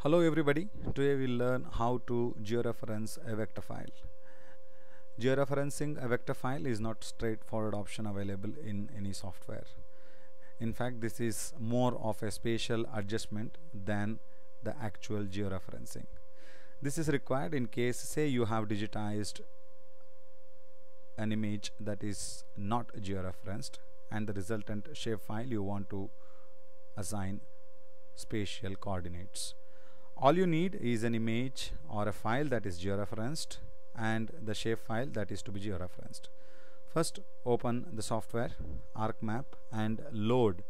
Hello everybody, today we'll learn how to georeference a vector file. Georeferencing a vector file is not straightforward option available in any software. In fact, this is more of a spatial adjustment than the actual georeferencing. This is required in case, say, you have digitized an image that is not georeferenced and the resultant shapefile you want to assign spatial coordinates. All you need is an image or a file that is georeferenced and the shapefile that is to be georeferenced. First, open the software ArcMap and load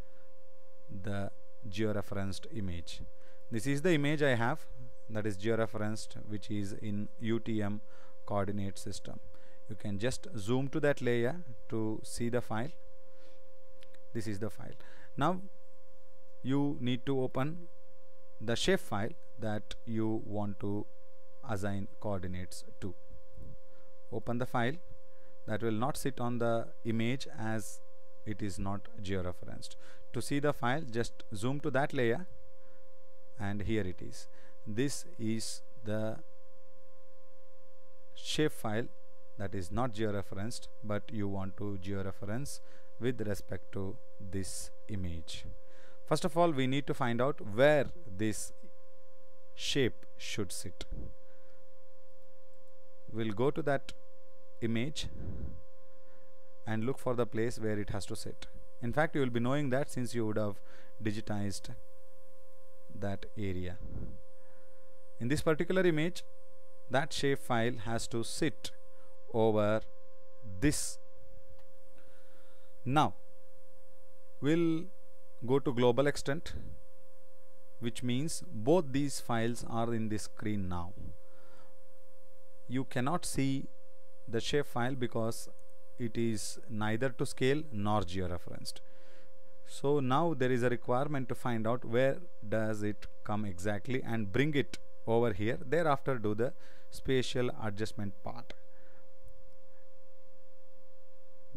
the georeferenced image. This is the image I have that is georeferenced, which is in UTM coordinate system. You can just zoom to that layer to see the file. This is the file. Now you need to open the shapefile that you want to assign coordinates to. Open the file. That will not sit on the image as it is not georeferenced. To see the file, just zoom to that layer and here it is. This is the shapefile that is not georeferenced, but you want to georeference with respect to this image. First of all, we need to find out where this shape should sit. We'll go to that image and look for the place where it has to sit. In fact, you will be knowing that since you would have digitized that area. In this particular image, that shape file has to sit over this. Now we'll go to global extent, which means both these files are in this screen now. You cannot see the shape file because it is neither to scale nor georeferenced. So now there is a requirement to find out where does it come exactly and bring it over here. Thereafter do the spatial adjustment part.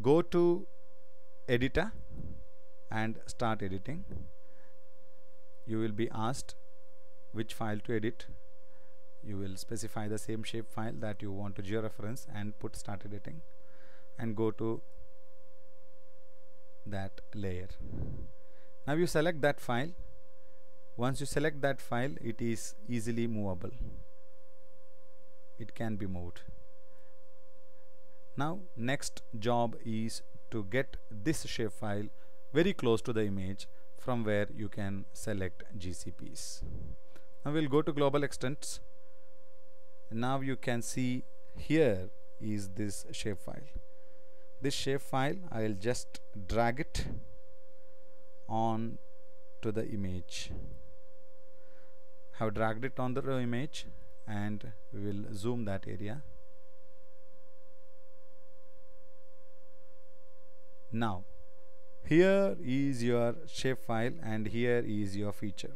Go to editor and start editing. You will be asked which file to edit. You will specify the same shape file that you want to georeference and put start editing and go to that layer. Now you select that file. Once you select that file, it is easily movable. It can be moved. Now next job is to get this shape file very close to the image from where you can select GCPs. Now we'll go to global extents. Now you can see here is this shapefile. This shapefile, I'll just drag it on to the image. Have dragged it on the image and we will zoom that area. Now here is your shapefile and here is your feature.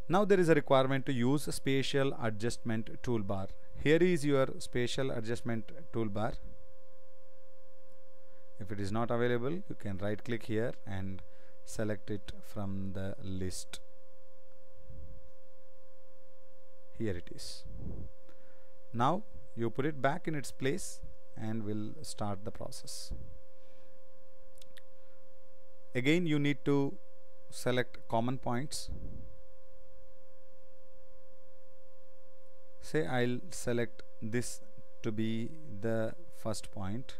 Now there is a requirement to use spatial adjustment toolbar. Here is your spatial adjustment toolbar. If it is not available, you can right click here and select it from the list. Here it is. Now you put it back in its place and we'll start the process. Again, you need to select common points. Say I'll select this to be the first point.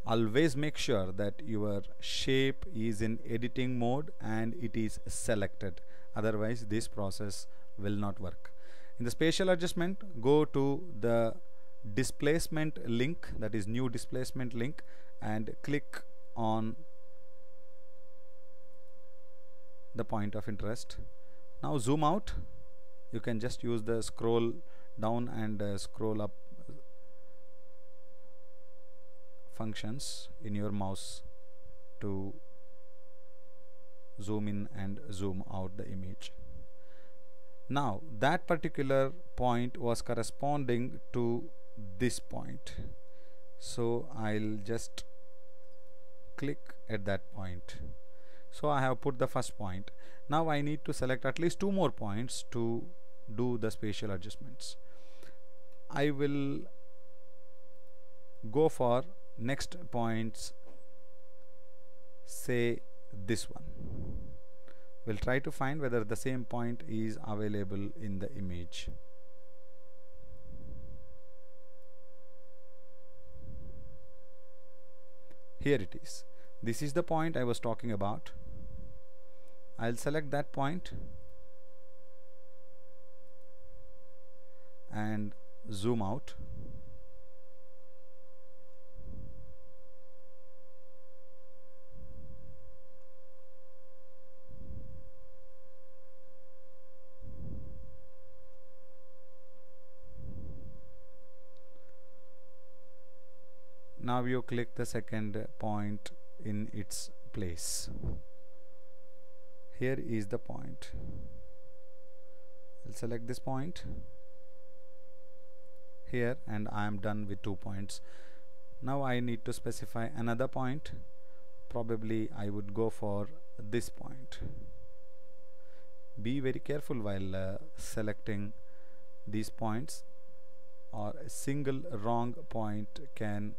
Always make sure that your shape is in editing mode and it is selected. Otherwise this process will not work. In the spatial adjustment, go to the displacement link, that is new displacement link, and click on the point of interest. Now zoom out. You can just use the scroll down and scroll up functions in your mouse to zoom in and zoom out the image. Now that particular point was corresponding to this point, so I'll just click at that point. So I have put the first point. Now I need to select at least 2 more points to do the spatial adjustments. I will go for next points, say this one. We'll try to find whether the same point is available in the image. Here it is. This is the point I was talking about. I'll select that point and zoom out. Now you click the second point in its place. Here is the point. I'll select this point here and I am done with 2 points. Now I need to specify another point. Probably I would go for this point. Be very careful while selecting these points, or a single wrong point can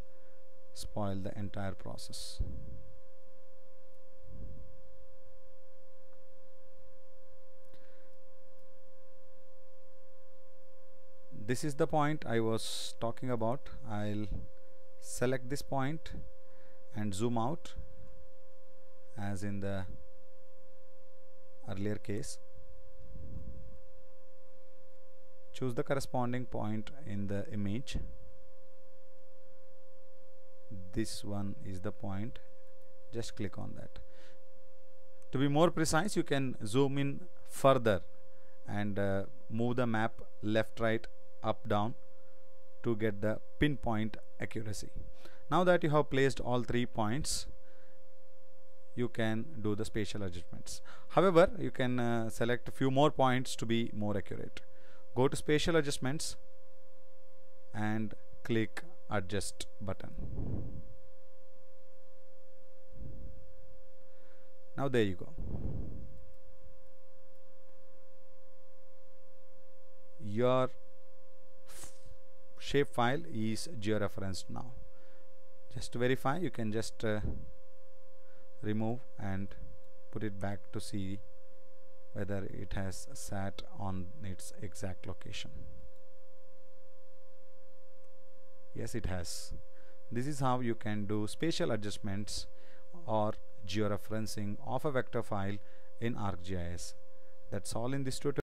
spoil the entire process. This is the point I was talking about. I'll select this point and zoom out as in the earlier case. Choose the corresponding point in the image. This one is the point. Just click on that. To be more precise, you can zoom in further and move the map left, right, up, down to get the pinpoint accuracy. Now that you have placed all 3 points, you can do the spatial adjustments. However, you can select a few more points to be more accurate. Go to spatial adjustments and click adjust button. Now there you go. Your shape file is georeferenced now. Just to verify, you can just remove and put it back to see whether it has sat on its exact location. Yes, it has. This is how you can do spatial adjustments or georeferencing of a vector file in ArcGIS. That's all in this tutorial.